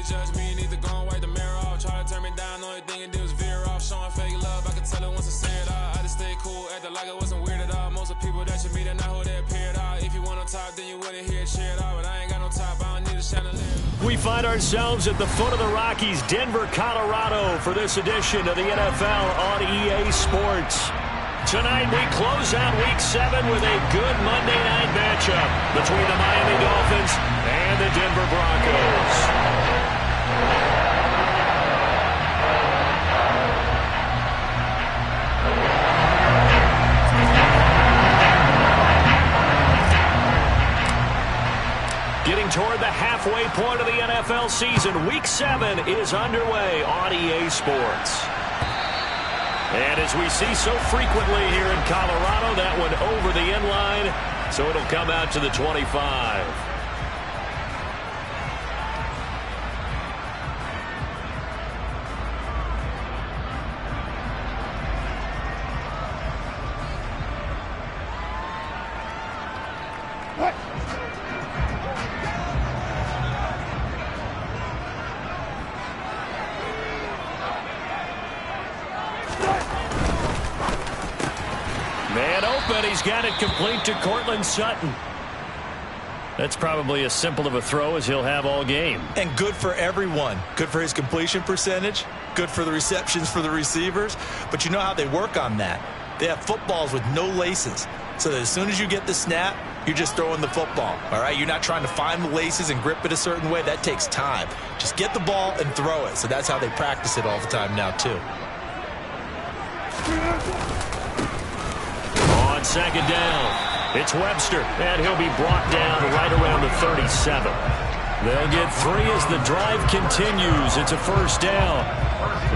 judge me, need to go and wipe the mirror off. Try to turn me down, only thing it did was veer off. Showing fake love, I could tell it once I say it all. I just stayed cool, acted like it wasn't weird at all. Most of the people that you meet are not who they appear at all. If you want on top, then you wouldn't hear it cheer at all. But I ain't got no top, I don't need a chandelier. We find ourselves at the foot of the Rockies, Denver, Colorado, for this edition of the NFL on EA Sports. Tonight we close out Week 7 with a good Monday night matchup between the Miami Dolphins and the Denver Broncos. Getting toward the halfway point of the NFL season, Week 7 is underway on EA Sports. And as we see so frequently here in Colorado, that one over the end line, so it'll come out to the 25. He's got it complete to Cortland Sutton. That's probably as simple of a throw as he'll have all game. And good for everyone. Good for his completion percentage. Good for the receptions for the receivers. But you know how they work on that. They have footballs with no laces. So that as soon as you get the snap, you're just throwing the football. All right? You're not trying to find the laces and grip it a certain way. That takes time. Just get the ball and throw it. So that's how they practice it all the time now, too. On second down, it's Webster, and he'll be brought down right around the 37. They'll get 3 as the drive continues. It's a first down.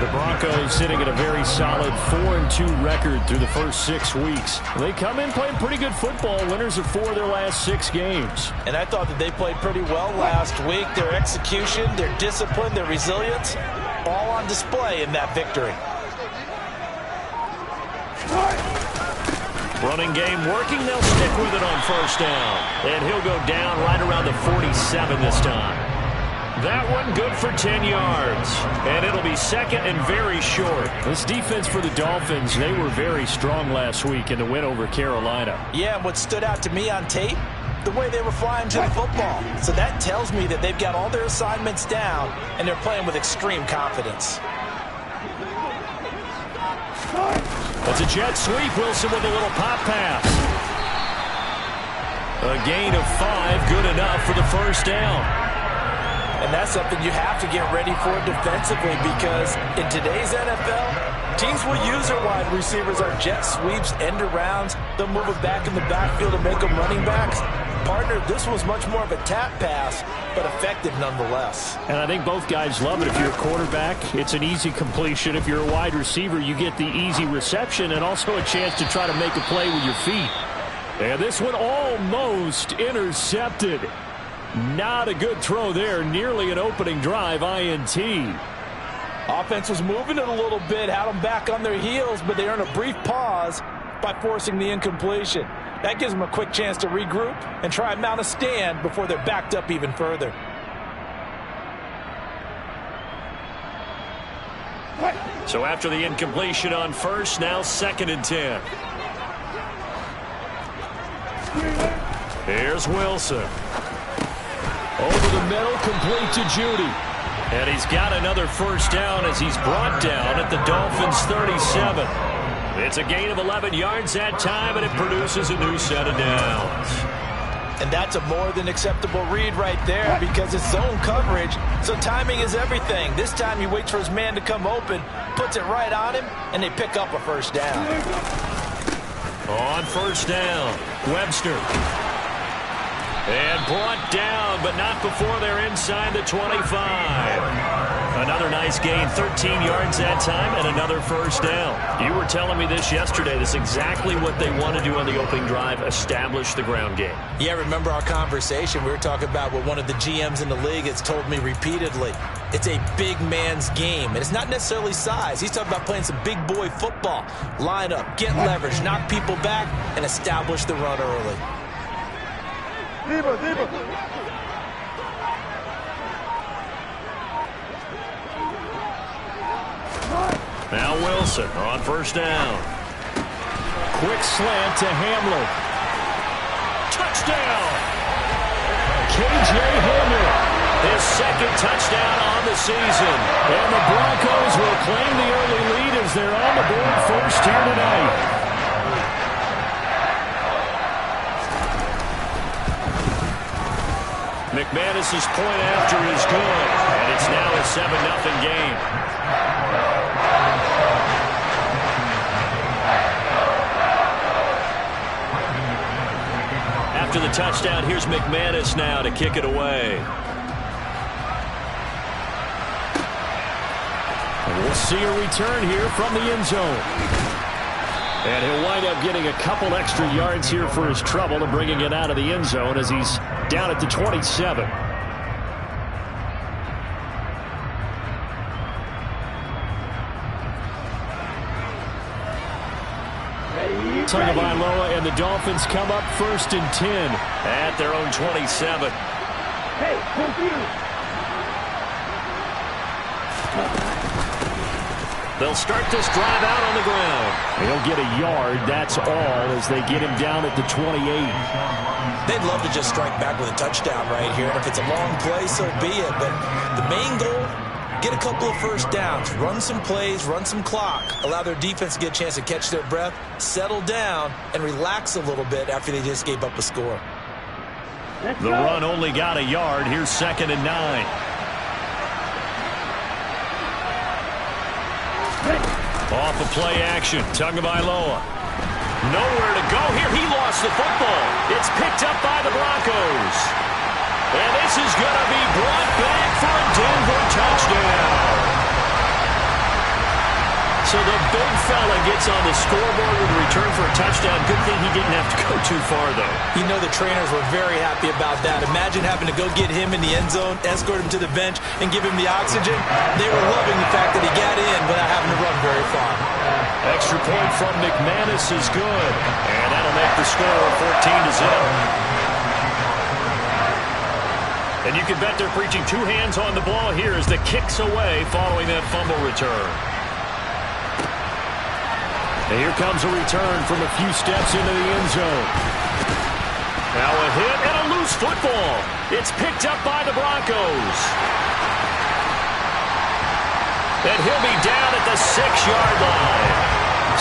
The Broncos sitting at a very solid 4-2 record through the first 6 weeks. They come in playing pretty good football, winners of 4 of their last 6 games. And I thought that they played pretty well last week. Their execution, their discipline, their resilience, all on display in that victory. Running game working, they'll stick with it on first down. And he'll go down right around the 47 this time. That one good for 10 yards. And it'll be second and very short. This defense for the Dolphins, they were very strong last week in the win over Carolina. Yeah, and what stood out to me on tape, the way they were flying to the football. So that tells me that they've got all their assignments down, and they're playing with extreme confidence. That's a jet sweep. Wilson with a little pop pass. A gain of 5, good enough for the first down. And that's something you have to get ready for defensively, because in today's NFL, teams will use their wide receivers on jet sweeps, end arounds. They'll move it back in the backfield and make them running backs. Partner, this was much more of a tap pass, but effective nonetheless. And I think both guys love it. If you're a quarterback, it's an easy completion. If you're a wide receiver, you get the easy reception and also a chance to try to make a play with your feet. And this one almost intercepted. Not a good throw there. Nearly an opening drive INT. Offense was moving it a little bit, had them back on their heels, but they earned a brief pause by forcing the incompletion. That gives them a quick chance to regroup and try and mount a stand before they're backed up even further. So after the incompletion on first, now second and 10. Here's Wilson. Over the middle, complete to Judy. And he's got another first down as he's brought down at the Dolphins' 37. It's a gain of 11 yards that time, and it produces a new set of downs. And that's a more than acceptable read right there, because it's zone coverage, so timing is everything. This time he waits for his man to come open, puts it right on him, and they pick up a first down. On first down, Webster. And brought down, but not before they're inside the 25. Another nice gain, 13 yards that time, and another first down. You were telling me this yesterday. This is exactly what they want to do on the opening drive, establish the ground game. Yeah, remember our conversation? We were talking about what one of the GMs in the league has told me repeatedly. It's a big man's game, and it's not necessarily size. He's talking about playing some big boy football. Line up, get leverage, knock people back, and establish the run early. Now Wilson on first down. Quick slant to Hamler. Touchdown! K.J. Hamler, his second touchdown on the season. And the Broncos will claim the early lead as they're on the board first here tonight. McManus's point after is good, and it's now a 7-0 game. After the touchdown, here's McManus now to kick it away. And we'll see a return here from the end zone. And he'll wind up getting a couple extra yards here for his trouble and bringing it out of the end zone as he's down at the 27. Tagovailoa and the Dolphins come up first and 10 at their own 27. Hey, confused. They'll start this drive out on the ground. He'll get a yard, that's all, as they get him down at the 28. They'd love to just strike back with a touchdown right here. And if it's a long play, so be it. But the main goal, get a couple of first downs, run some plays, run some clock, allow their defense to get a chance to catch their breath, settle down, and relax a little bit after they just gave up a score. The run only got a yard. Here's 2nd and 9. Off of play action, Tagovailoa. Nowhere to go here. He lost the football. It's picked up by the Broncos. And this is going to be brought back for a Denver touchdown. So the big fella gets on the scoreboard with a return for a touchdown. Good thing he didn't have to go too far, though. You know the trainers were very happy about that. Imagine having to go get him in the end zone, escort him to the bench, and give him the oxygen. They were loving the fact that he got in without having to run very far. Extra point from McManus is good. And that'll make the score 14-0. And you can bet they're preaching two hands on the ball here as the kick's away following that fumble return. And here comes a return from a few steps into the end zone. Now a hit and a loose football. It's picked up by the Broncos. And he'll be down at the 6-yard line.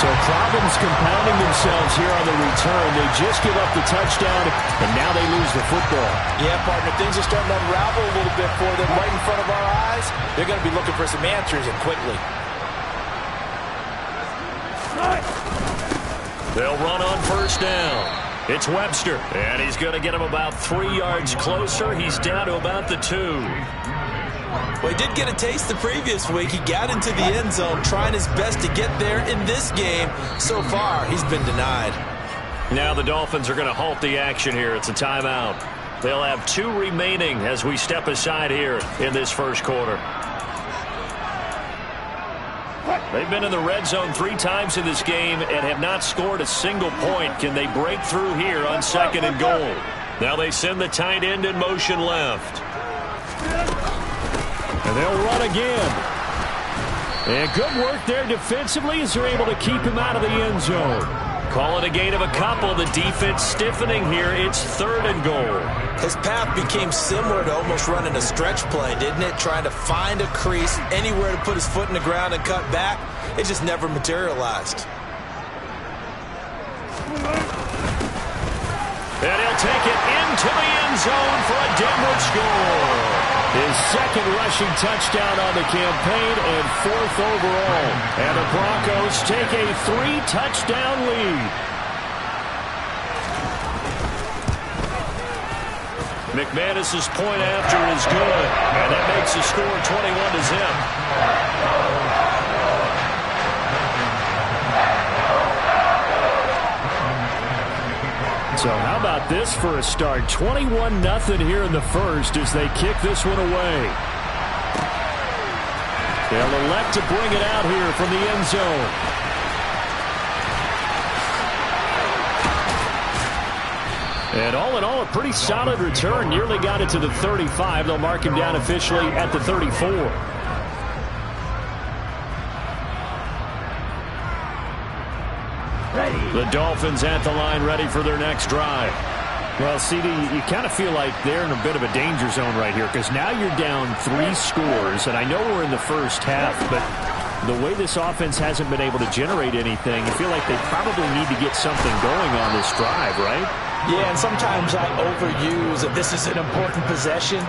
So problems compounding themselves here on the return. They just give up the touchdown, and now they lose the football. Yeah, partner, things are starting to unravel a little bit for them right in front of our eyes. They're going to be looking for some answers, and quickly. They'll run on first down. It's Webster, and he's going to get him about 3 yards closer. He's down to about the 2. Well, he did get a taste the previous week. He got into the end zone, trying his best to get there in this game. So far, he's been denied. Now the Dolphins are going to halt the action here. It's a timeout. They'll have 2 remaining as we step aside here in this first quarter. They've been in the red zone 3 times in this game and have not scored a single point. Can they break through here on 2nd and goal? Now they send the tight end in motion left. And they'll run again. And good work there defensively as they're able to keep him out of the end zone. Call it a gain of a couple. The defense stiffening here. It's 3rd and goal. His path became similar to almost running a stretch play, didn't it? Trying to find a crease, anywhere to put his foot in the ground and cut back. It just never materialized. And he'll take it into the end zone for a Denver score. His 2nd rushing touchdown on the campaign and 4th overall. And the Broncos take a 3-touchdown lead. McManus's point after is good. And that makes the score 21-0. So how about this for a start? 21-0 here in the first as they kick this one away. They'll elect to bring it out here from the end zone. And all in all, a pretty solid return. Nearly got it to the 35. They'll mark him down officially at the 34. The Dolphins at the line ready for their next drive. Well, CD, you kind of feel like they're in a bit of a danger zone right here because now you're down 3 scores, and I know we're in the first half, but the way this offense hasn't been able to generate anything, you feel like they probably need to get something going on this drive, right? Yeah, and sometimes I overuse that this is an important possession,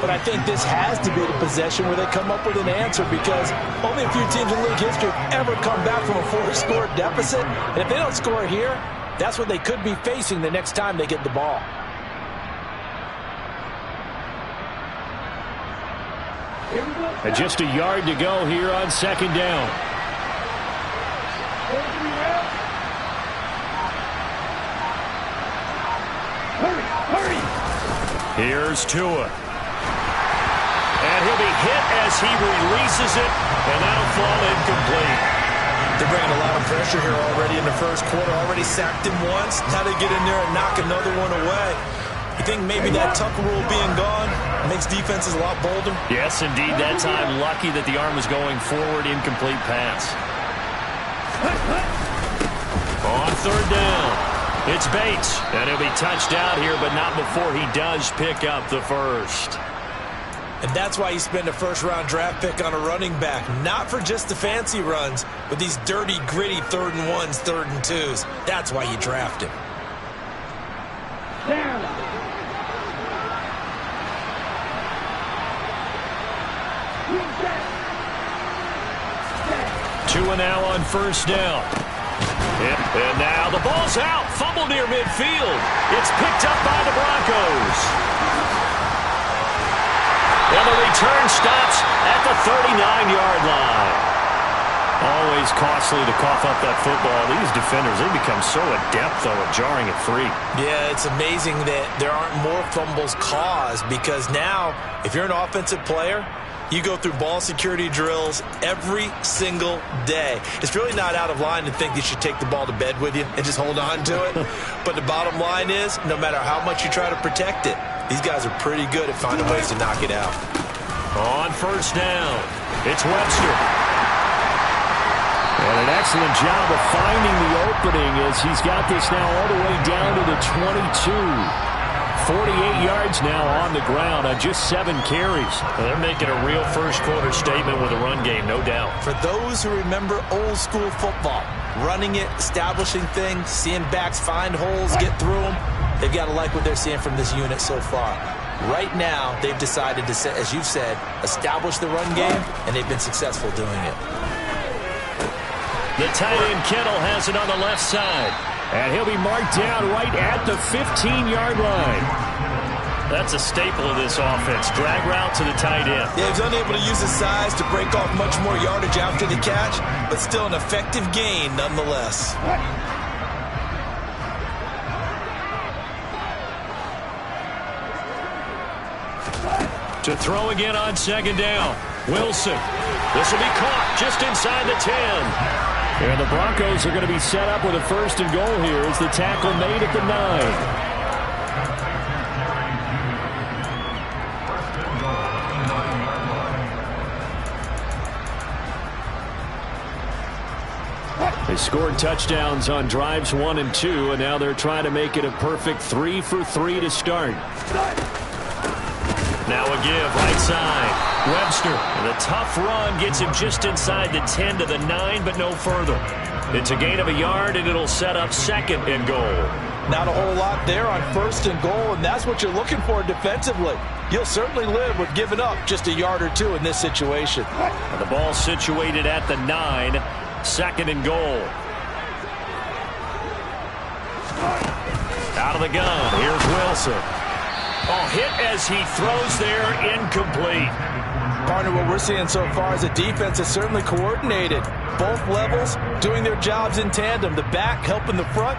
but I think this has to be the possession where they come up with an answer because only a few teams in league history have ever come back from a 4-score deficit, and if they don't score here, that's what they could be facing the next time they get the ball. And just a yard to go here on second down. Hurry! Here's Tua. And he'll be hit as he releases it, and that'll fall incomplete. They're bringing a lot of pressure here already in the first quarter. Already sacked him once. Now they get in there and knock another one away. You think maybe that tuck rule being gone makes defenses a lot bolder? Yes, indeed. That time, lucky that the arm was going forward. Incomplete pass. On third down, it's Bates. And he'll be touched out here, but not before he does pick up the first. And that's why you spend a first-round draft pick on a running back. Not for just the fancy runs, but these dirty, gritty 3rd and 1s, 3rd and 2s. That's why you draft him. Down. Tua now on first down. And now the ball's out. Fumble near midfield. It's picked up by the Broncos. And the return stops at the 39-yard line. Always costly to cough up that football. These defenders, they become so adept, though, at jarring it free. Yeah, it's amazing that there aren't more fumbles caused because now, if you're an offensive player, you go through ball security drills every single day. It's really not out of line to think you should take the ball to bed with you and just hold on to it. But the bottom line is, no matter how much you try to protect it, these guys are pretty good at finding ways to knock it out. On first down, it's Webster. And an excellent job of finding the opening as he's got this now all the way down to the 22. 48 yards now on the ground on just 7 carries. Well, they're making a real first-quarter statement with a run game, no doubt. For those who remember old-school football, running it, establishing things, seeing backs find holes, get through them, they've got to like what they're seeing from this unit so far. Right now, they've decided to, as you've said, establish the run game, and they've been successful doing it. The tight end Kittle has it on the left side. And he'll be marked down right at the 15-yard line. That's a staple of this offense. Drag route to the tight end. Yeah, he's unable to use his size to break off much more yardage after the catch, but still an effective gain nonetheless. To throw again on second down. Wilson. This will be caught just inside the 10. And the Broncos are going to be set up with a 1st and goal here as the tackle made at the 9. They scored touchdowns on drives 1 and 2, and now they're trying to make it a perfect 3 for 3 to start. Now a give, right side. Webster, and the tough run gets him just inside the 10 to the 9, but no further. It's a gain of a yard, and it'll set up 2nd and goal. Not a whole lot there on 1st and goal, and that's what you're looking for defensively. You'll certainly live with giving up just a yard or 2 in this situation. And the ball situated at the 9, 2nd and goal. Out of the gun, here's Wilson. Oh, hit as he throws there, incomplete. Partner, what we're seeing so far is a defense that's certainly coordinated. Both levels doing their jobs in tandem. The back helping the front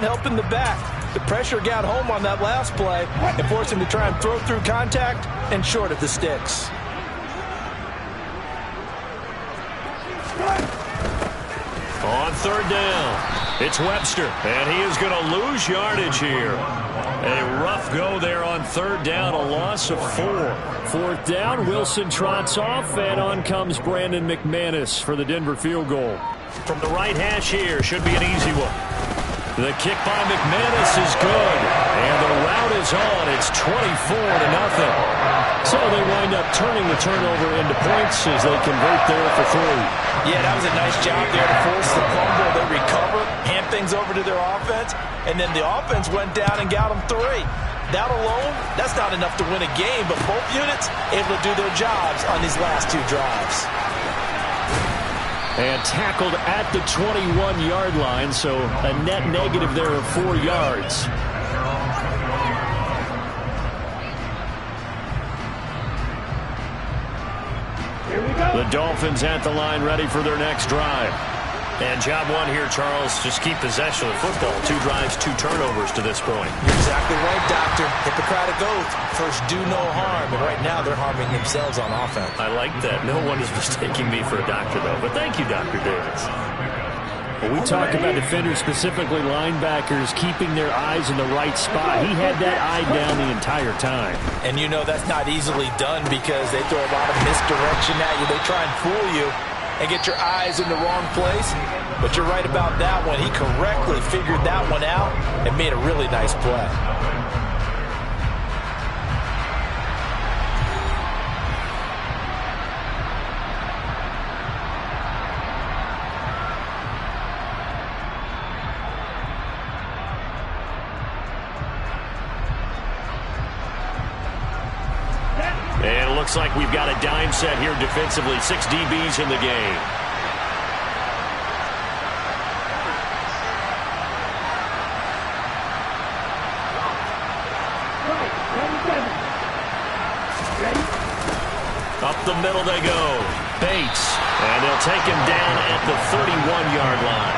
helping the back. The pressure got home on that last play and forced him to try and throw through contact and short of the sticks. On third down, it's Webster, and he is going to lose yardage here. A rough go there on third down, a loss of 4. 4th down, Wilson trots off, and on comes Brandon McManus for the Denver field goal. From the right hash here, should be an easy one. The kick by McManus is good, and the route is on. It's 24-0. So they wind up turning the turnover into points as they convert there for 3. Yeah, that was a nice job there to force the fumble. They recover, hand things over to their offense, and then the offense went down and got them 3. That alone, that's not enough to win a game, but both units able to do their jobs on these last 2 drives. And tackled at the 21-yard line, so a net negative there of 4 yards. The Dolphins at the line ready for their next drive. And job one here, Charles, just keep possession of the football. 2 drives, 2 turnovers to this point. You're exactly right, Doctor. Hippocratic oath. First, do no harm. And right now, they're harming themselves on offense. I like that. No one is mistaking me for a doctor, though. But thank you, Dr. Davis. Well, we talk about defenders, specifically linebackers, keeping their eyes in the right spot. He had that eye down the entire time. And you know that's not easily done because they throw a lot of misdirection at you. They try and fool you and get your eyes in the wrong place. But you're right about that one. He correctly figured that one out and made a really nice play. And it looks like we've got a dime set here defensively. 6 DBs in the game. Up the middle they go. Bates. And they'll take him down at the 31-yard line.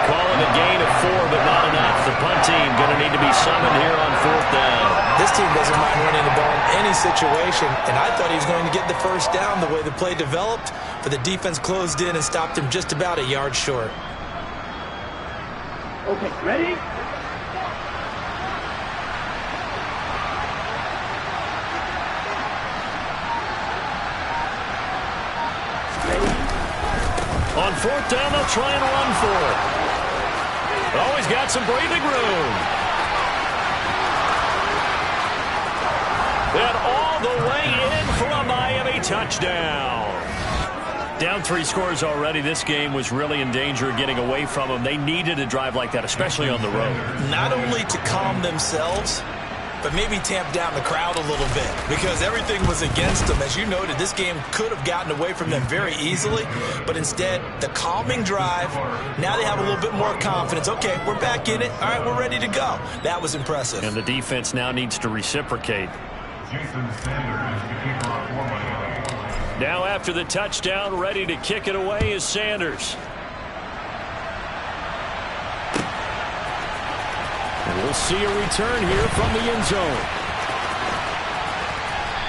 Calling a gain of 4, but not enough. The punt team going to need to be summoned here on 4th down. This team doesn't mind running the ball in any situation, and I thought he was going to get the first down the way the play developed, but the defense closed in and stopped him just about a yard short. Okay, ready? On 4th down, they'll try and run for it. Oh, he's got some breathing room. And all the way in for a Miami touchdown. Down 3 scores already. This game was really in danger of getting away from them. They needed a drive like that, especially on the road. Not only to calm themselves, but maybe tamp down the crowd a little bit because everything was against them. As you noted, this game could have gotten away from them very easily, but instead, the calming drive, now they have a little bit more confidence. Okay, we're back in it. All right, we're ready to go. That was impressive. And the defense now needs to reciprocate. Now after the touchdown, ready to kick it away is Sanders. And we'll see a return here from the end zone.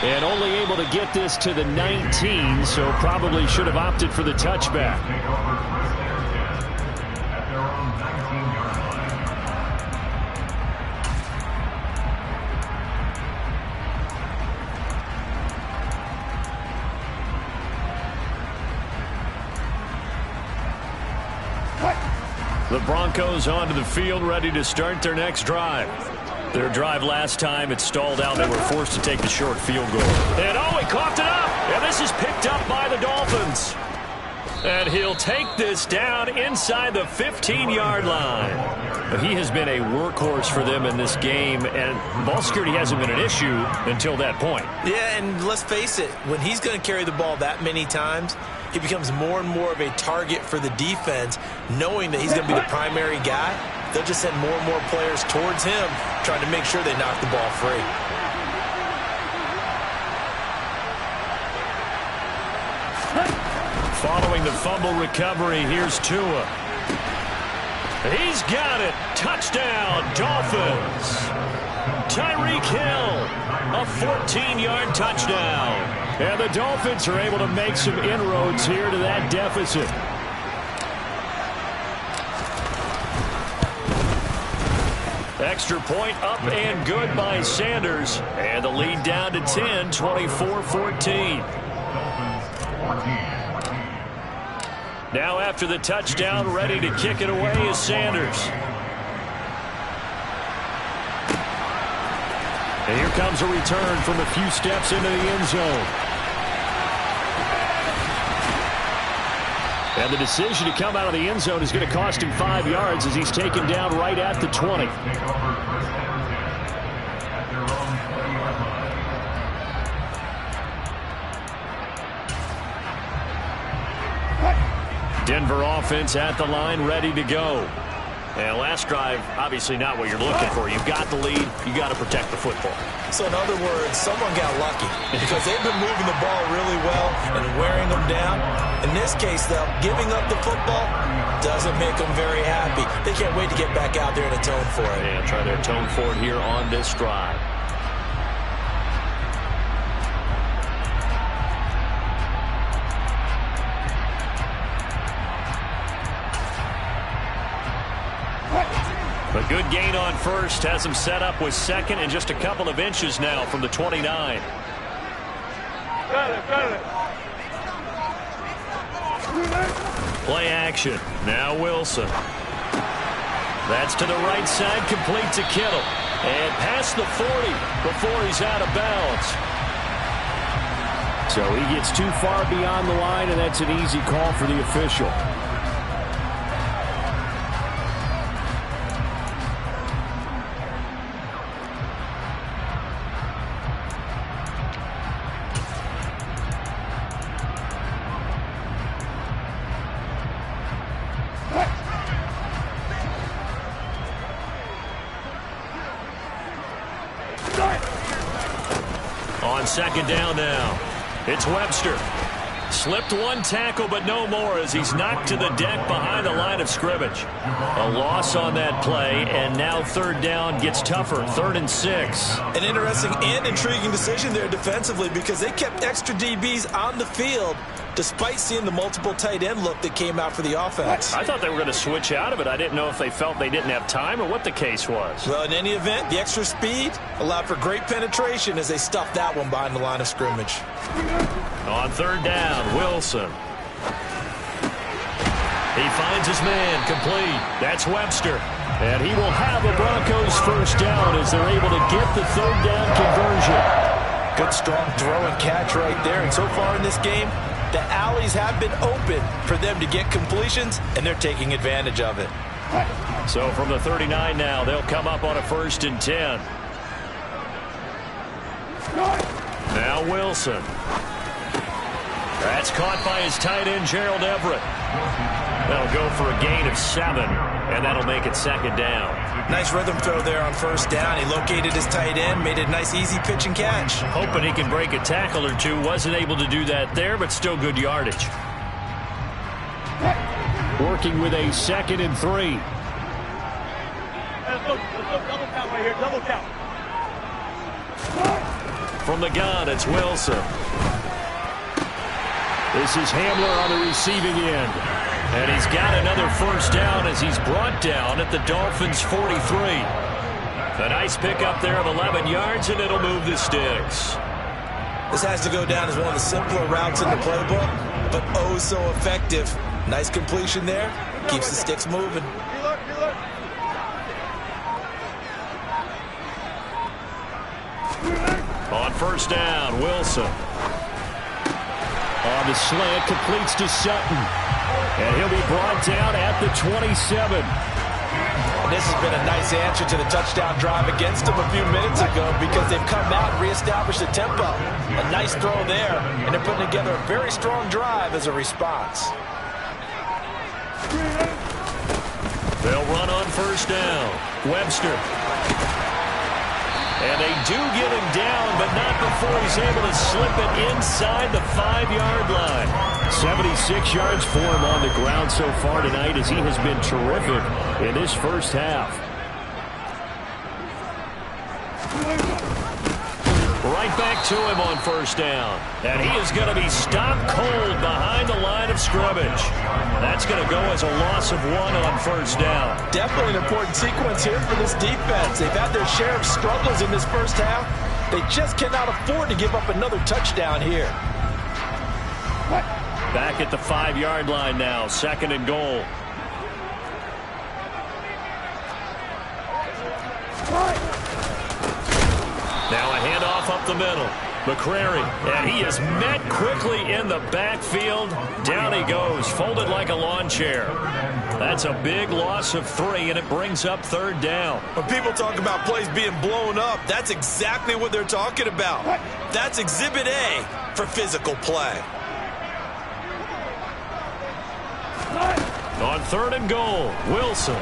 And only able to get this to the 19, so probably should have opted for the touchback. The Broncos onto the field, ready to start their next drive. Their drive last time, it stalled out. They were forced to take the short field goal. And oh, he coughed it up. And this is picked up by the Dolphins. And he'll take this down inside the 15-yard line. But he has been a workhorse for them in this game, and ball security hasn't been an issue until that point. Yeah, and let's face it, when he's going to carry the ball that many times, he becomes more and more of a target for the defense, knowing that he's going to be the primary guy. They'll just send more and more players towards him, trying to make sure they knock the ball free. Following the fumble recovery, here's Tua. He's got it. Touchdown, Dolphins. Tyreek Hill, a 14-yard touchdown. And the Dolphins are able to make some inroads here to that deficit. Extra point up and good by Sanders. And the lead down to 10, 24-14. Now after the touchdown, ready to kick it away is Sanders. And here comes a return from a few steps into the end zone. And the decision to come out of the end zone is going to cost him 5 yards as he's taken down right at the 20. Denver offense at the line, ready to go. And last drive, obviously not what you're looking for. You've got the lead. You got to protect the football. So in other words, someone got lucky because they've been moving the ball really well and wearing them down. In this case, though, giving up the football doesn't make them very happy. They can't wait to get back out there and atone for it. Yeah, try to atone for it here on this drive. A good gain on first has him set up with second and just a couple of inches now from the 29. Play action. Now Wilson. That's to the right side, complete to Kittle. And past the 40 before he's out of bounds. So he gets too far beyond the line, and that's an easy call for the official. On second down now, it's Webster. Slipped one tackle, but no more as he's knocked to the deck behind the line of scrimmage. A loss on that play, and now third down gets tougher, 3rd and 6. An interesting and intriguing decision there defensively because they kept extra DBs on the field despite seeing the multiple tight end look that came out for the offense. I thought they were going to switch out of it. I didn't know if they felt they didn't have time or what the case was. Well, in any event, the extra speed allowed for great penetration as they stuffed that one behind the line of scrimmage. On third down, Wilson. He finds his man, complete. That's Webster. And he will have a Broncos first down as they're able to get the third down conversion. Good strong throw and catch right there. And so far in this game, the alleys have been open for them to get completions, and they're taking advantage of it. So from the 39 now, they'll come up on a 1st and 10. Now Wilson. That's caught by his tight end, Gerald Everett. That'll go for a gain of 7, and that'll make it 2nd down. Nice rhythm throw there on 1st down. He located his tight end, made it a nice easy pitch and catch. Hoping he can break a tackle or two. Wasn't able to do that there, but still good yardage. Working with a 2nd and 3. Let's go double count right here, double count. From the gun, it's Wilson. This is Hamler on the receiving end. And he's got another first down as he's brought down at the Dolphins' 43. A nice pickup there of 11 yards, and it'll move the sticks. This has to go down as one of the simpler routes in the playbook, but oh so effective. Nice completion there. Keeps the sticks moving. On first down, Wilson. On the slant, completes to Sutton. And he'll be brought down at the 27. And this has been a nice answer to the touchdown drive against them a few minutes ago because they've come out and reestablished the tempo. A nice throw there, and they're putting together a very strong drive as a response. They'll run on first down. Webster. And they do get him down, but not before he's able to slip it inside the 5-yard line. 76 yards for him on the ground so far tonight as he has been terrific in this first half. Right back to him on first down. And he is going to be stopped cold behind the line of scrimmage. That's going to go as a loss of 1 on first down. Definitely an important sequence here for this defense. They've had their share of struggles in this first half. They just cannot afford to give up another touchdown here. Back at the 5-yard line now, 2nd and goal. Now a handoff up the middle. McCrary, and he is met quickly in the backfield. Down he goes, folded like a lawn chair. That's a big loss of 3, and it brings up 3rd down. When people talk about plays being blown up, that's exactly what they're talking about. That's Exhibit A for physical play. On 3rd and goal, Wilson.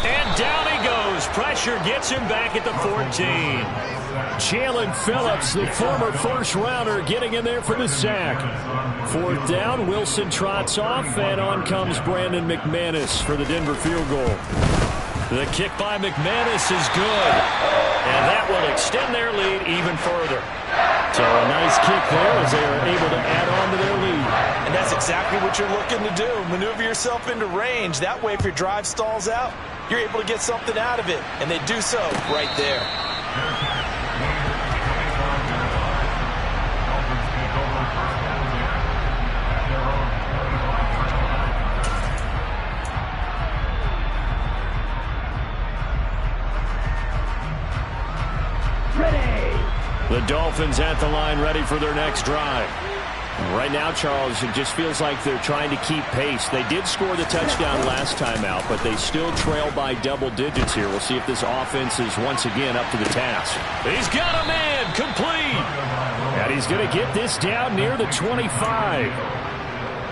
And down he goes. Pressure gets him back at the 14. Jalen Phillips, the former first-rounder, getting in there for the sack. 4th down, Wilson trots off, and on comes Brandon McManus for the Denver field goal. The kick by McManus is good, and that will extend their lead even further. So a nice kick there as they are able to add on to their lead. And that's exactly what you're looking to do. Maneuver yourself into range. That way, if your drive stalls out, you're able to get something out of it. And they do so right there. The Dolphins at the line, ready for their next drive. Right now, Charles, it just feels like they're trying to keep pace. They did score the touchdown last time out, but they still trail by double digits here. We'll see if this offense is once again up to the task. He's got a man, complete. And he's going to get this down near the 25.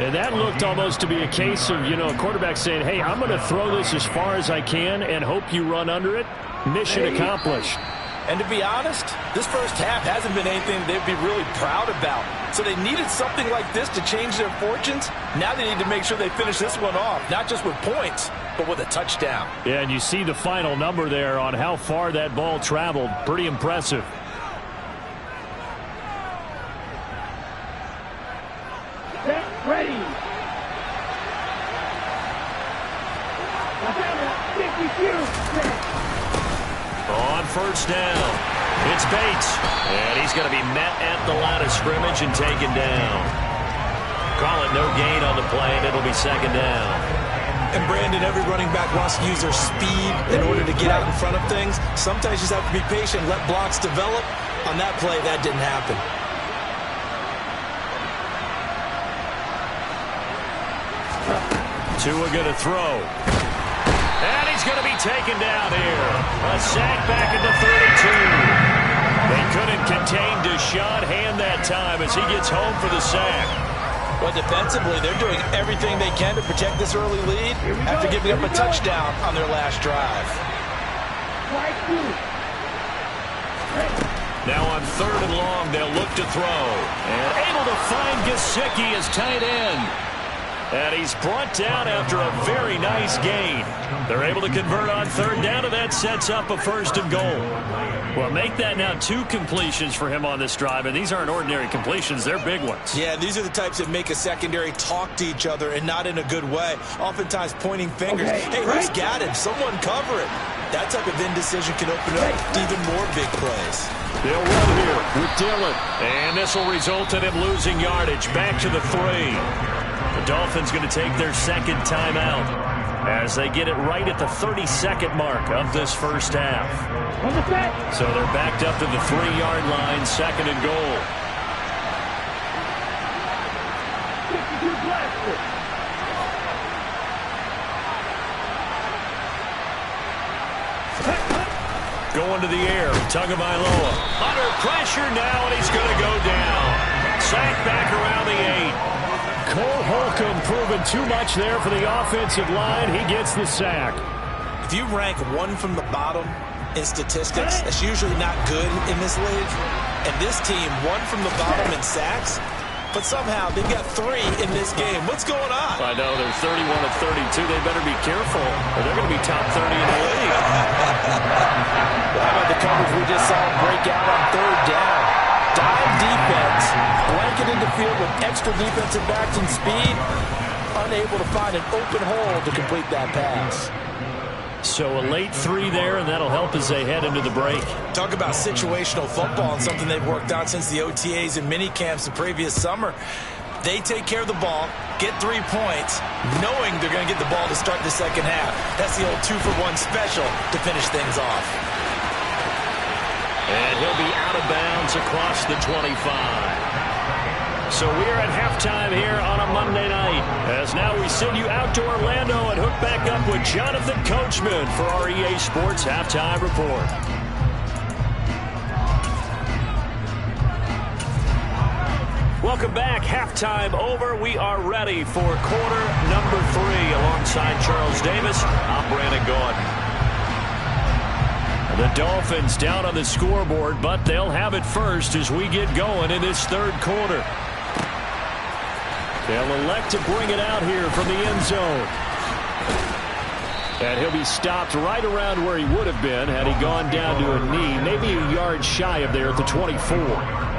And that looked almost to be a case of, a quarterback saying, hey, I'm going to throw this as far as I can and hope you run under it. Mission accomplished. And to be honest, this first half hasn't been anything they'd be really proud about. So they needed something like this to change their fortunes. Now they need to make sure they finish this one off, not just with points, but with a touchdown. Yeah, and you see the final number there on how far that ball traveled. Pretty impressive. Set, ready. On 1st down, it's Bates, and he's going to be met at the line of scrimmage and taken down. Call it no gain on the play, and it'll be 2nd down. And Brandon, every running back wants to use their speed in order to get out in front of things. Sometimes you just have to be patient, let blocks develop. On that play, that didn't happen. Tua going to throw. And he's going to be taken down here. A sack back at the 32. They couldn't contain Deshaun Hand that time as he gets home for the sack. But defensively, they're doing everything they can to protect this early lead after giving up a touchdown on their last drive. Now on 3rd and long, they'll look to throw. And able to find Gesicki as tight end. And he's brought down after a very nice gain. They're able to convert on 3rd down, and that sets up a 1st and goal. Well, make that now 2 completions for him on this drive, and these aren't ordinary completions. They're big ones. Yeah, these are the types that make a secondary talk to each other and not in a good way. Oftentimes pointing fingers. Hey, who's got him? Someone cover it. That type of indecision can open up to even more big plays. They'll run here with Dillon. And this will result in him losing yardage. Back to the 3. The Dolphins going to take their 2nd timeout as they get it right at the 32nd mark of this first half. So they're backed up to the 3-yard line, 2nd and goal. Going to the air, Tagovailoa. Under pressure now, and he's going to go down. Sack back around the 8. Cole Holcomb proving too much there for the offensive line. He gets the sack. If you rank 1 from the bottom in statistics, that's usually not good in this league. And this team, 1 from the bottom in sacks, but somehow they've got 3 in this game. What's going on? I know, they're 31 of 32. They better be careful, or they're going to be top 30 in the league. How about the coverage we just saw him break out on 3rd down? Dive defense, blanketed the field with extra defensive backs and speed, unable to find an open hole to complete that pass. So a late 3 there, and that'll help as they head into the break. Talk about situational football and something they've worked on since the OTAs and mini camps the previous summer. They take care of the ball, get 3 points, knowing they're going to get the ball to start the second half. That's the old 2-for-1 special to finish things off. And he'll be out of bounds across the 25. So we're at halftime here on a Monday night. As now we send you out to Orlando and hook back up with Jonathan Coachman for our EA Sports Halftime Report. Welcome back. Halftime over. We are ready for quarter number 3. Alongside Charles Davis, I'm Brandon Gaudin. The Dolphins down on the scoreboard, but they'll have it first as we get going in this third quarter. They'll elect to bring it out here from the end zone. And he'll be stopped right around where he would have been had he gone down to a knee, maybe a yard shy of there at the 24.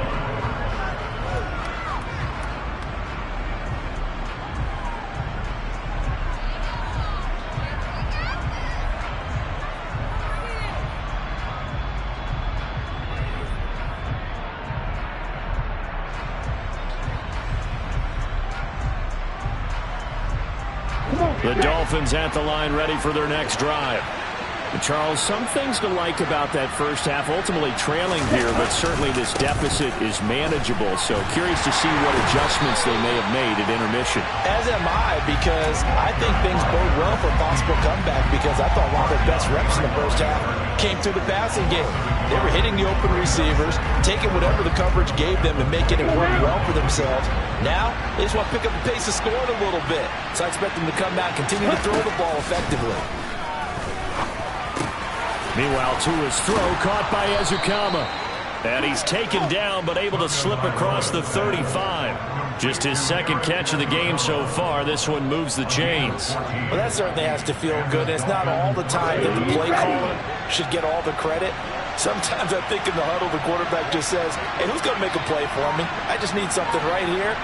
The Dolphins at the line ready for their next drive. Charles, some things to like about that first half. Ultimately trailing here, but certainly this deficit is manageable. So curious to see what adjustments they may have made at intermission. As am I, because I think things bode well for a possible comeback, because I thought one of their best reps in the first half came through the passing game. They were hitting the open receivers, taking whatever the coverage gave them and making it work well for themselves. Now, they just want to pick up the pace of scoring a little bit. So I expect them to come out and continue to throw the ball effectively. Meanwhile, Tua's throw caught by Ezukama. And he's taken down but able to slip across the 35. Just his second catch of the game so far. This one moves the chains. Well, that certainly has to feel good. It's not all the time that the play caller should get all the credit. Sometimes I think in the huddle the quarterback just says, hey, who's going to make a play for me? I just need something right here.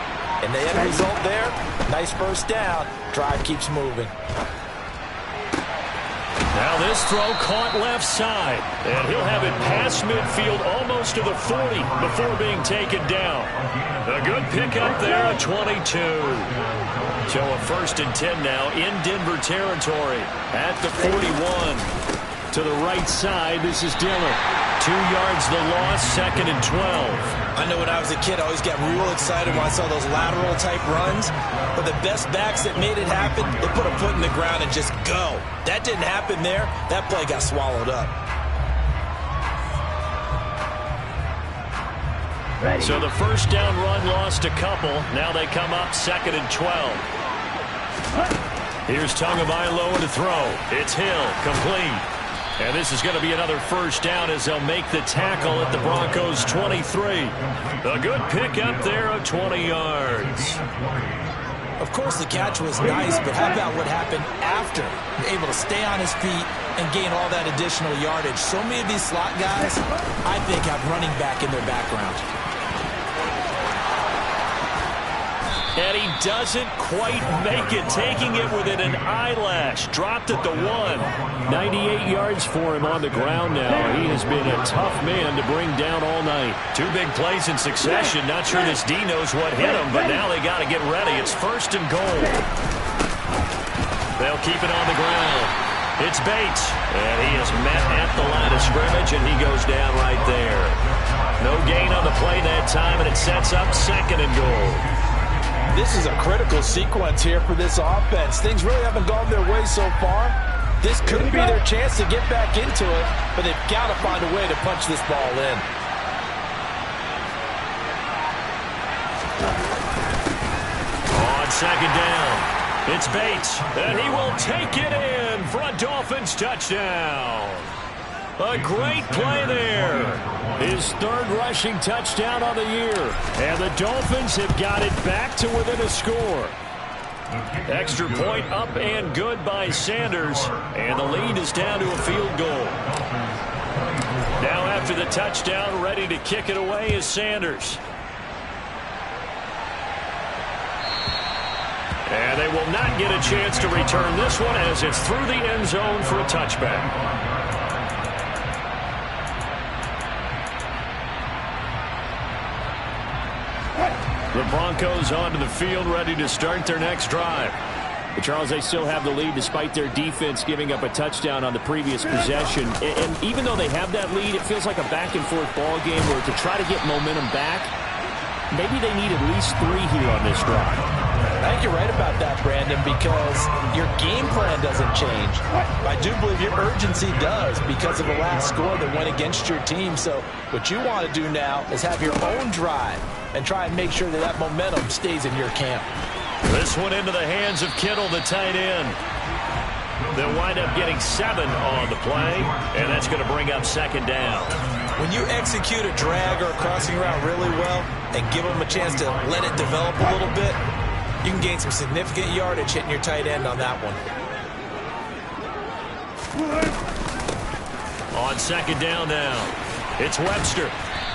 And the end result there, nice first down. Drive keeps moving. Now this throw caught left side. And he'll have it past midfield almost to the 40 before being taken down. A good pickup there at 22. So a 1st and 10 now in Denver territory at the 41. To the right side, this is Dillon. 2 yards the loss, 2nd and 12. I know when I was a kid, I always got real excited when I saw those lateral type runs. But the best backs that made it happen, they put a foot in the ground and just go. That didn't happen there. That play got swallowed up. So the first down run lost a couple. Now they come up 2nd and 12. Here's Tagovailoa to throw. It's Hill, complete. And this is going to be another first down as they'll make the tackle at the Broncos' 23. A good pickup there of 20 yards. Of course, the catch was nice, but how about what happened after? Able to stay on his feet and gain all that additional yardage. So many of these slot guys, I think, have running back in their background. And he doesn't quite make it, taking it within an eyelash. Dropped at the 1. 98 yards for him on the ground now. He has been a tough man to bring down all night. 2 big plays in succession. Not sure this D knows what hit him, but now they got to get ready. It's 1st and goal. They'll keep it on the ground. It's Bates, and he is met at the line of scrimmage, and he goes down right there. No gain on the play that time, and it sets up 2nd and goal. This is a critical sequence here for this offense. Things really haven't gone their way so far. This could be their chance to get back into it, but they've got to find a way to punch this ball in. On 2nd down, it's Bates, and he will take it in for a Dolphins touchdown. A great play there. His 3rd rushing touchdown on the year. And the Dolphins have got it back to within a score. Extra point up and good by Sanders. And the lead is down to a field goal. Now after the touchdown, ready to kick it away is Sanders. And they will not get a chance to return this one as it's through the end zone for a touchback. The Broncos onto the field, ready to start their next drive. But Charles, they still have the lead despite their defense giving up a touchdown on the previous possession. And even though they have that lead, it feels like a back-and-forth ball game where to try to get momentum back, maybe they need at least 3 here on this drive. I think you're right about that, Brandon, because your game plan doesn't change. I do believe your urgency does because of the last score that went against your team. So what you want to do now is have your own drive and try and make sure that that momentum stays in your camp. This one into the hands of Kittle, the tight end. They'll wind up getting 7 on the play, and that's going to bring up second down. When you execute a drag or a crossing route really well and give them a chance to let it develop a little bit, you can gain some significant yardage hitting your tight end on that one. On second down now, it's Webster,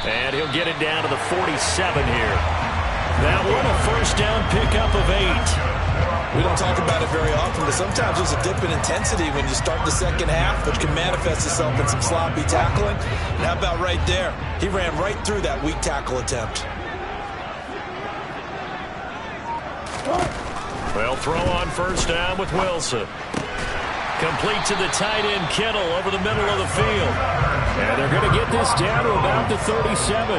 and he'll get it down to the 47 here. That one a first down pickup of 8. We don't talk about it very often, but sometimes there's a dip in intensity when you start the second half, which can manifest itself in some sloppy tackling. And how about right there? He ran right through that weak tackle attempt. They'll throw on first down with Wilson. Complete to the tight end, Kittle, over the middle of the field. And they're going to get this down to about the 37.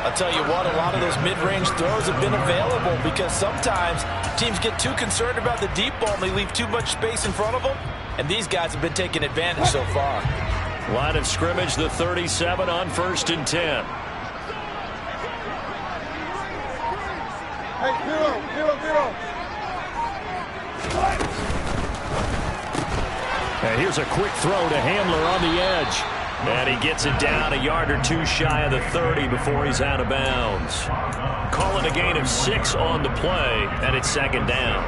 I'll tell you what, a lot of those mid-range throws have been available because sometimes teams get too concerned about the deep ball and they leave too much space in front of them. And these guys have been taking advantage so far. Line of scrimmage, the 37 on 1st and 10. Hey, zero. And here's a quick throw to Handler on the edge. And he gets it down a yard or 2 shy of the 30 before he's out of bounds. Call it a gain of 6 on the play, and it's second down.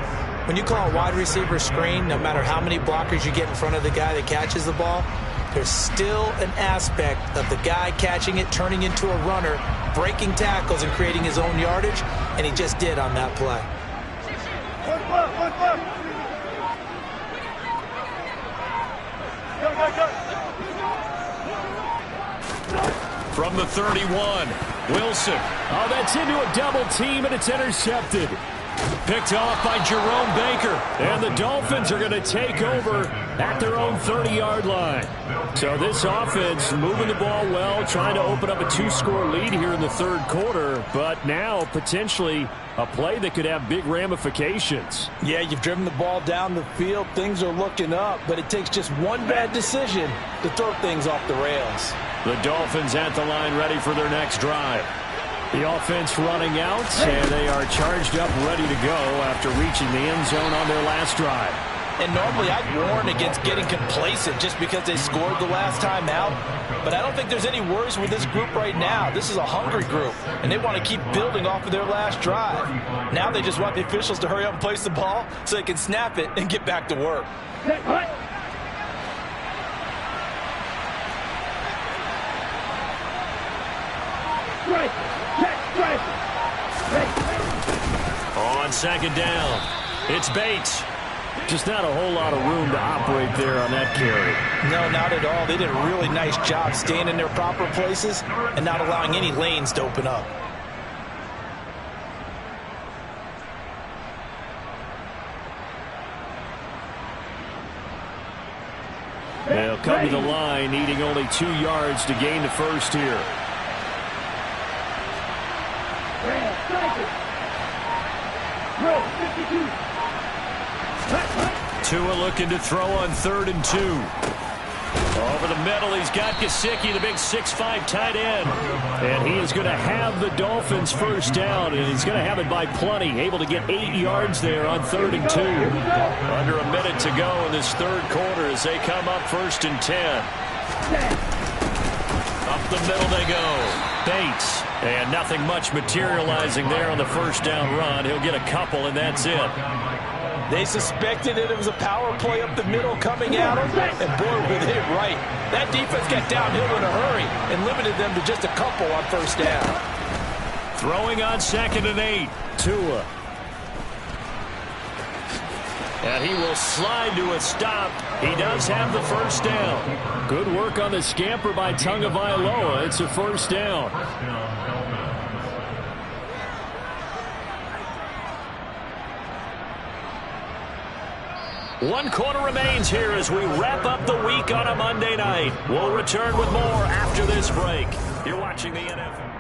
When you call a wide receiver screen, no matter how many blockers you get in front of the guy that catches the ball, there's still an aspect of the guy catching it, turning into a runner, breaking tackles and creating his own yardage, and he just did on that play. One flip. Go. From the 31, Wilson. Oh, that's into a double team, and it's intercepted. Picked off by Jerome Baker. And the Dolphins are going to take over at their own 30-yard line. So this offense moving the ball well, trying to open up a 2-score lead here in the third quarter, but now potentially a play that could have big ramifications. Yeah, you've driven the ball down the field. Things are looking up, but it takes just one bad decision to throw things off the rails. The Dolphins at the line ready for their next drive. The offense running out, and they are charged up, ready to go after reaching the end zone on their last drive. And normally I'd warn against getting complacent just because they scored the last time out. But I don't think there's any worries with this group right now. This is a hungry group, and they want to keep building off of their last drive. Now they just want the officials to hurry up and place the ball so they can snap it and get back to work. On second down, it's Bates. Just not a whole lot of room to operate there on that carry. No, not at all. They did a really nice job staying in their proper places and not allowing any lanes to open up. They'll come to the line, needing only 2 yards to gain the first here. Tua looking to throw on 3rd and 2. Over the middle, he's got Gesicki, the big 6'5" tight end. And he is going to have the Dolphins first down, and he's going to have it by plenty. Able to get 8 yards there on 3rd and 2. Under a minute to go in this third quarter as they come up 1st and 10. Up the middle they go. Bates. And nothing much materializing there on the first down run. He'll get a couple, and that's it. They suspected it was a power play up the middle coming at them, and boy, were they right. That defense got downhill in a hurry and limited them to just a couple on first down. Throwing on 2nd and 8. Tua. And he will slide to a stop. He does have the first down. Good work on the scamper by Tagovailoa. It's a first down. 1 quarter remains here as we wrap up the week on a Monday night. We'll return with more after this break. You're watching the NFL.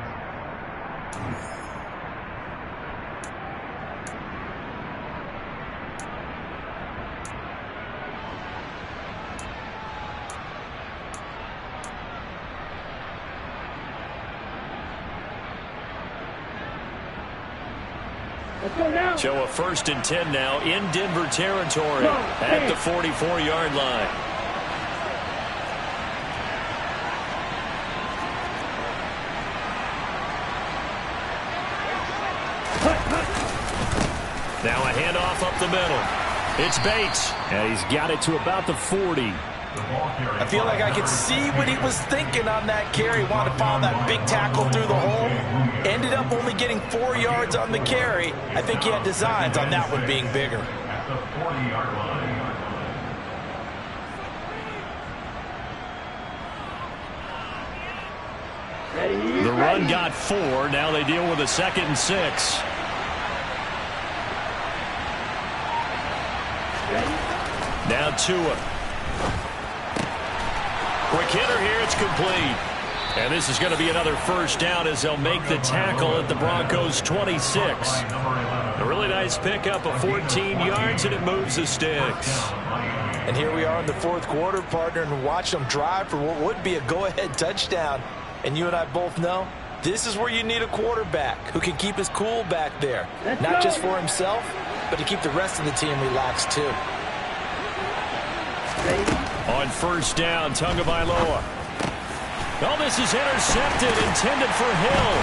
So a 1st and 10 now in Denver territory at the 44-yard line. Now a handoff up the middle. It's Bates. And he's got it to about the 40. I feel like I could see what he was thinking on that carry. Wanted to follow that big tackle through the hole. Ended up only getting 4 yards on the carry. I think he had designs on that one being bigger. At the 40-yard line. The run got 4. Now they deal with a 2nd and 6. Now Tua. Quick hitter here. It's complete. And this is going to be another 1st down as they'll make the tackle at the Broncos' 26. A really nice pickup of 14 yards, and it moves the sticks. And here we are in the 4th quarter, partner, and watch them drive for what would be a go-ahead touchdown. And you and I both know this is where you need a quarterback who can keep his cool back there. Not just for himself, but to keep the rest of the team relaxed too. On 1st down, Tagovailoa. Oh, this is intercepted, intended for Hill.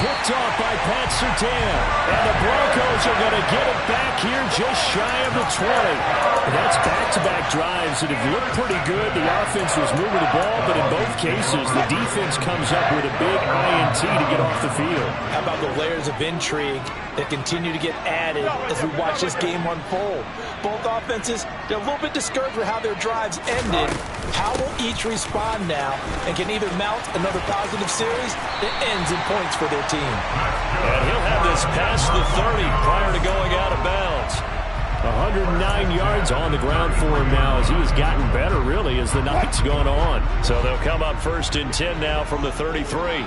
Picked off by Pat Surtain. And the Broncos are going to get it back here just shy of the 20. And that's back-to-back drives that have looked pretty good. The offense was moving the ball, but in both cases, the defense comes up with a big INT to get off the field. How about the layers of intrigue that continue to get added as we watch this game unfold? Both offenses, they're a little bit discouraged with how their drives ended. How will each respond now and can either mount another positive series that ends in points for their team? And he'll have this past the 30 prior to going out of bounds. 109 yards on the ground for him now as he has gotten better, really, as the night's gone on. So they'll come up 1st and 10 now from the 33.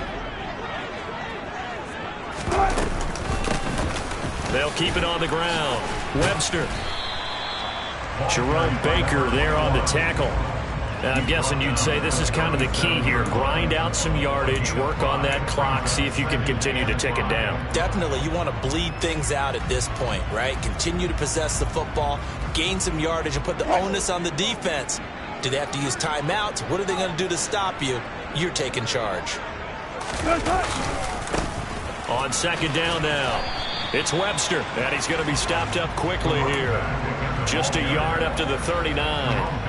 They'll keep it on the ground. Webster. Jerome Baker there on the tackle. Now, I'm guessing you'd say this is kind of the key here. Grind out some yardage, work on that clock, see if you can continue to tick it down. Definitely, you want to bleed things out at this point, right? Continue to possess the football, gain some yardage, and put the onus on the defense. Do they have to use timeouts? What are they going to do to stop you? You're taking charge. On 2nd down now, it's Webster, and he's going to be stopped up quickly here. Just a yard up to the 39.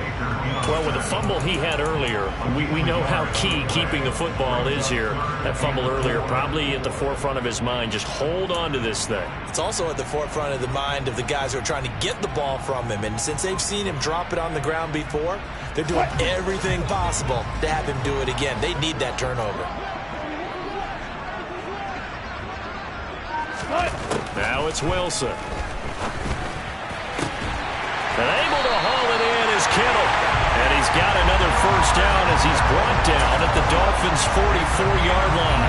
Well, with the fumble he had earlier, we know how key keeping the football is here. That fumble earlier probably at the forefront of his mind. Just hold on to this thing. It's also at the forefront of the mind of the guys who are trying to get the ball from him. And since they've seen him drop it on the ground before, they're doing everything possible to have him do it again. They need that turnover. Now it's Wilson. And able to haul it in is Kittle. And he's got another 1st down as he's brought down at the Dolphins' 44-yard line.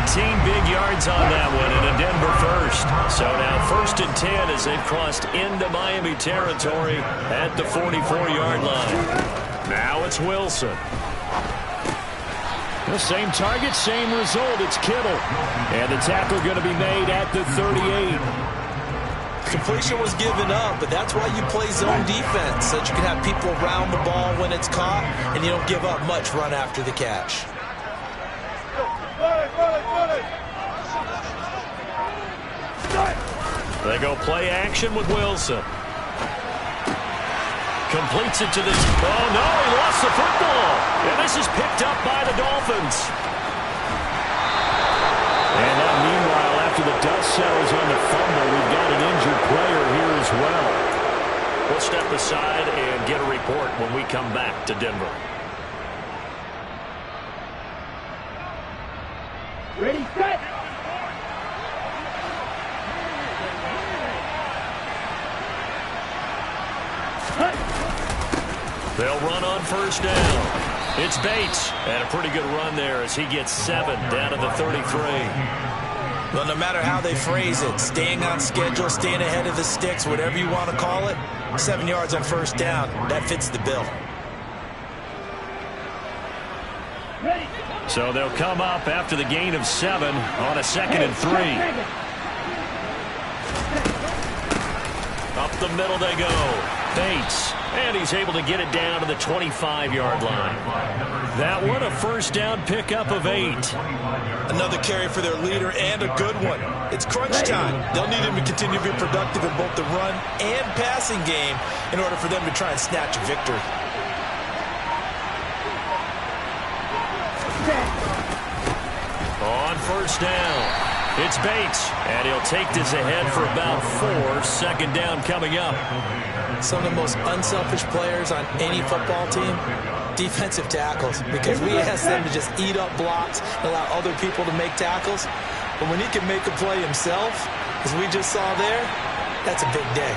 18 big yards on that one and a Denver 1st. So now 1st and 10 as they've crossed into Miami territory at the 44-yard line. Now it's Wilson. The same target, same result. It's Kittle. And the tackle going to be made at the 38. Completion was given up, but that's why you play zone defense, so that you can have people around the ball when it's caught, and you don't give up much run after the catch. They go play action with Wilson. Completes it to the... Oh, no, he lost the football. And this is picked up by the Dolphins. And now, meanwhile, after the dust settles on the fumble, we've got an injured player here as well. We'll step aside and get a report when we come back to Denver. Ready, set. They'll run on first down. It's Bates. And a pretty good run there as he gets 7 down to the 33. Well, no matter how they phrase it, staying on schedule, staying ahead of the sticks, whatever you want to call it, 7 yards on first down, that fits the bill. So they'll come up after the gain of 7 on a 2nd and 3. Up the middle they go. Bates. And he's able to get it down to the 25-yard line. That one, a first down pickup of 8. Another carry for their leader and a good one. It's crunch time. They'll need him to continue to be productive in both the run and passing game in order for them to try and snatch a victory. On first down, it's Bates, and he'll take this ahead for about 4. Second down coming up. Some of the most unselfish players on any football team, defensive tackles, because we ask them to just eat up blocks and allow other people to make tackles. But when he can make a play himself, as we just saw there, that's a big day.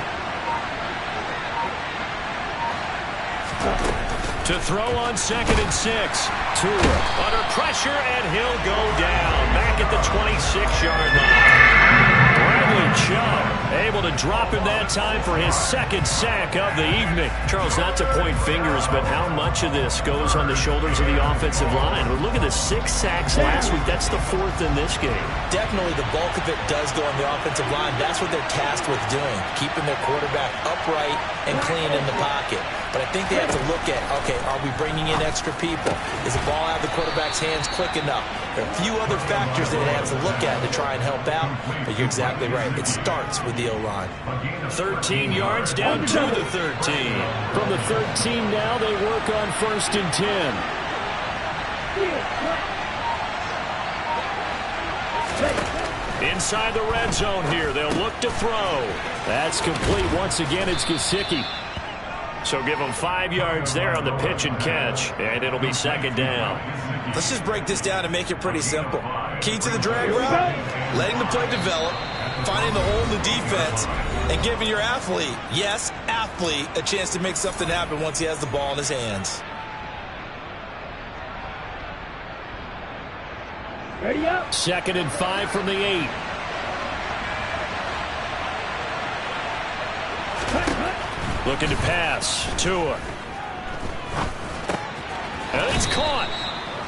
To throw on 2nd and 6. Tua under pressure, and he'll go down back at the 26-yard line. Bradley Chubb able to drop him that time for his 2nd sack of the evening. Charles, not to point fingers, but how much of this goes on the shoulders of the offensive line? But look at the 6 sacks last week. That's the 4th in this game. Definitely the bulk of it does go on the offensive line. That's what they're tasked with doing, keeping their quarterback upright and clean in the pocket. But I think they have to look at, okay, are we bringing in extra people? Is the ball out of the quarterback's hands quick enough? There are a few other factors that they have to look at to try and help out, but you're exactly right. It starts with the O-line. 13 yards down to the 13. From the 13 now, they work on 1st and 10. Inside the red zone here, they'll look to throw. That's complete. Once again, it's Gesicki. So give them 5 yards there on the pitch and catch, and it'll be 2nd down. Let's just break this down and make it pretty simple. Key to the drag route, letting the play develop, finding the hole in the defense, and giving your athlete, yes, athlete, a chance to make something happen once he has the ball in his hands. Ready up. 2nd and 5 from the 8. Looking to pass. Tua. And it's caught.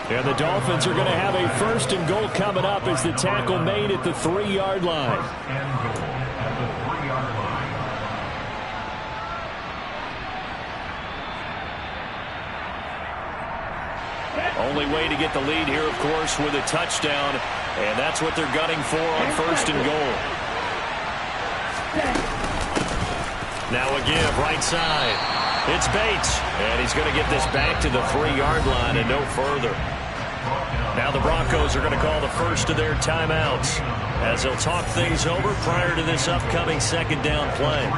And the Dolphins are going to have a 1st and goal coming up as the tackle made at the 3-yard line. Only way to get the lead here, of course, with a touchdown. And that's what they're gunning for on 1st and goal. Now a give, right side. It's Bates, and he's going to get this back to the 3-yard line and no further. Now the Broncos are going to call the first of their timeouts as they'll talk things over prior to this upcoming 2nd down play.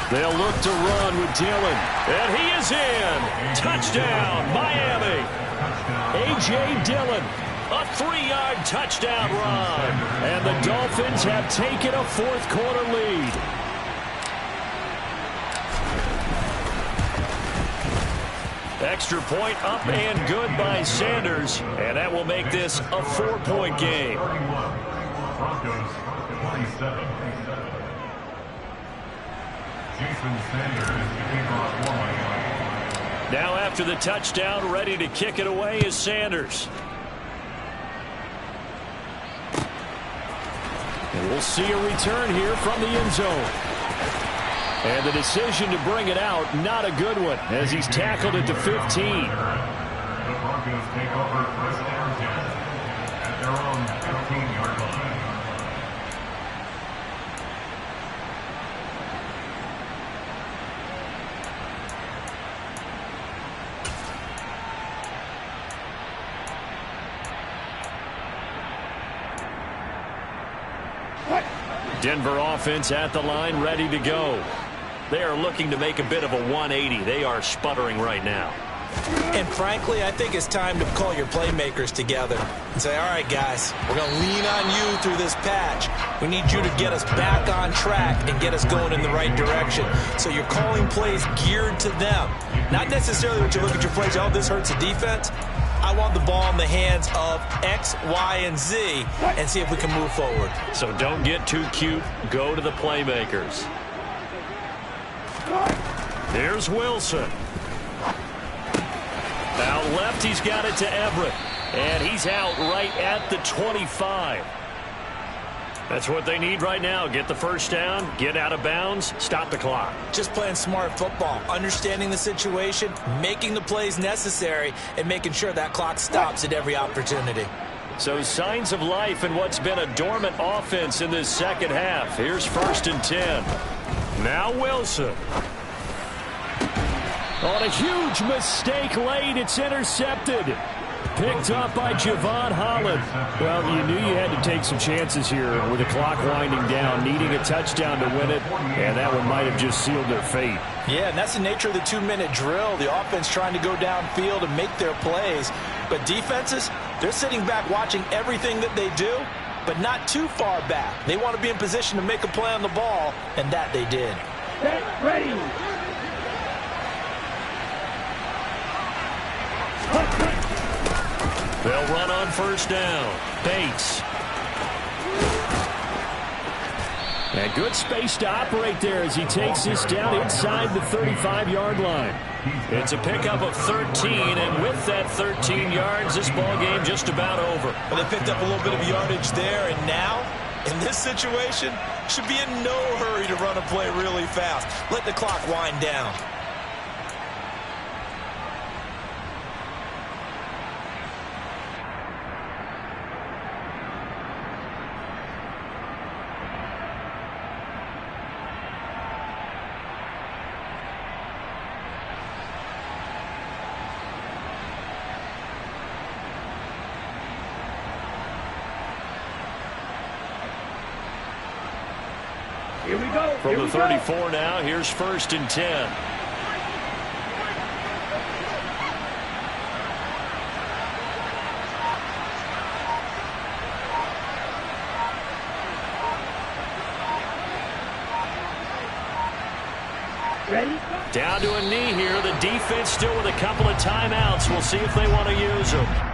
They'll look to run with Dillon. And he is in. Touchdown, Miami. A.J. Dillon. A 3-yard touchdown run. And the Dolphins have taken a 4th quarter lead. Extra point up and good by Sanders. And that will make this a 4-point game. Broncos 47. Now after the touchdown, ready to kick it away is Sanders. And we'll see a return here from the end zone. And the decision to bring it out, not a good one, as he's tackled at the 15. The Broncos take over 1st and 10 at their own 15-yard line. Denver offense at the line, ready to go. They are looking to make a bit of a 180. They are sputtering right now. And frankly, I think it's time to call your playmakers together and say, all right, guys, we're going to lean on you through this patch. We need you to get us back on track and get us going in the right direction. So you're calling plays geared to them. Not necessarily when you look at your plays, oh, this hurts the defense. I want the ball in the hands of X, Y, and Z and see if we can move forward. So don't get too cute. Go to the playmakers. Here's Wilson. Out left, he's got it to Everett. And he's out right at the 25. That's what they need right now. Get the first down, get out of bounds, stop the clock. Just playing smart football, understanding the situation, making the plays necessary, and making sure that clock stops at every opportunity. So signs of life in what's been a dormant offense in this second half. Here's 1st and 10. Now Wilson. On a huge mistake late, it's intercepted. Picked up by Javon Holland. Well, you knew you had to take some chances here with the clock winding down, needing a touchdown to win it, and that one might have just sealed their fate. Yeah, and that's the nature of the 2-minute drill. The offense trying to go downfield and make their plays. But defenses, they're sitting back watching everything that they do, but not too far back. They want to be in position to make a play on the ball, and that they did. Get ready. They'll run on 1st down. Bates. And good space to operate there as he takes this down inside the 35-yard line. It's a pickup of 13, and with that 13 yards, this ball game just about over. Well, they picked up a little bit of yardage there, and now, in this situation, should be in no hurry to run a play really fast. Let the clock wind down. Here we go. From the 34 now, here's 1st and 10. Ready? Down to a knee here. The defense still with a couple of timeouts. We'll see if they want to use them.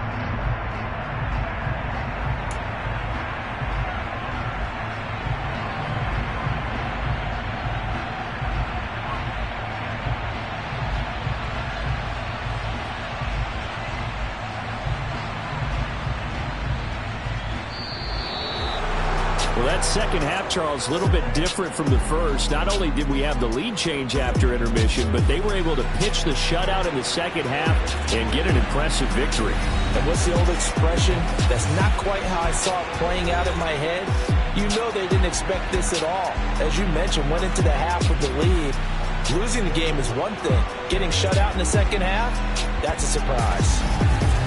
Well, that second half, Charles, a little bit different from the first. Not only did we have the lead change after intermission, but they were able to pitch the shutout in the second half and get an impressive victory. And what's the old expression? That's not quite how I saw it playing out in my head. You know they didn't expect this at all. As you mentioned, went into the half with the lead. Losing the game is one thing. Getting shut out in the second half, that's a surprise.